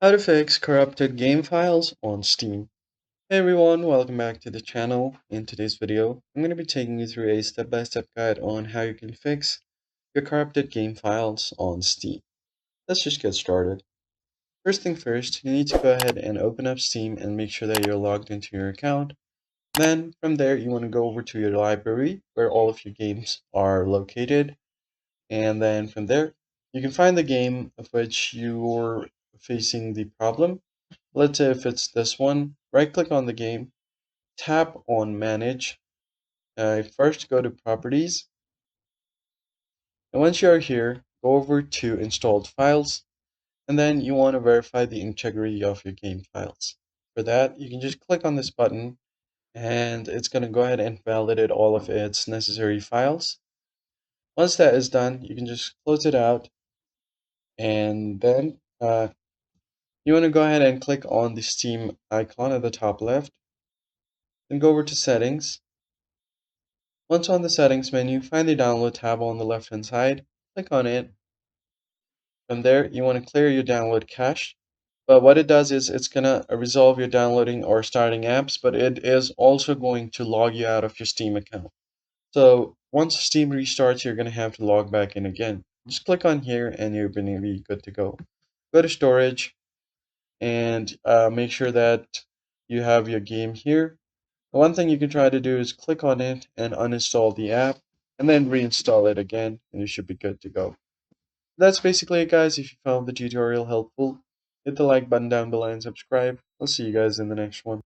How to fix corrupted game files on Steam. Hey everyone, welcome back to the channel. In today's video, I'm going to be taking you through a step-by-step guide on how you can fix your corrupted game files on Steam. Let's just get started. First thing first, you need to go ahead and open up Steam and make sure that you're logged into your account. Then from there, you want to go over to your library where all of your games are located. And then from there, you can find the game of which you're facing the problem. Let's say if it's this one, right click on the game, tap on manage. First go to properties, and once you are here, go over to installed files, and then you want to verify the integrity of your game files. For that, you can just click on this button, and it's going to go ahead and validate all of its necessary files. Once that is done, you can just close it out, and then you want to go ahead and click on the Steam icon at the top left, then go over to settings. Once on the settings menu, find the download tab on the left hand side, click on it. From there, you want to clear your download cache. But what it does is it's going to resolve your downloading or starting apps, but it is also going to log you out of your Steam account. So once Steam restarts, you're going to have to log back in again. Just click on here and you're going to be good to go. Go to storage and make sure that you have your game here. One thing you can try to do is click on it and uninstall the app and then reinstall it again and you should be good to go. That's basically it guys. If you found the tutorial helpful, hit the like button down below and subscribe. I'll see you guys in the next one.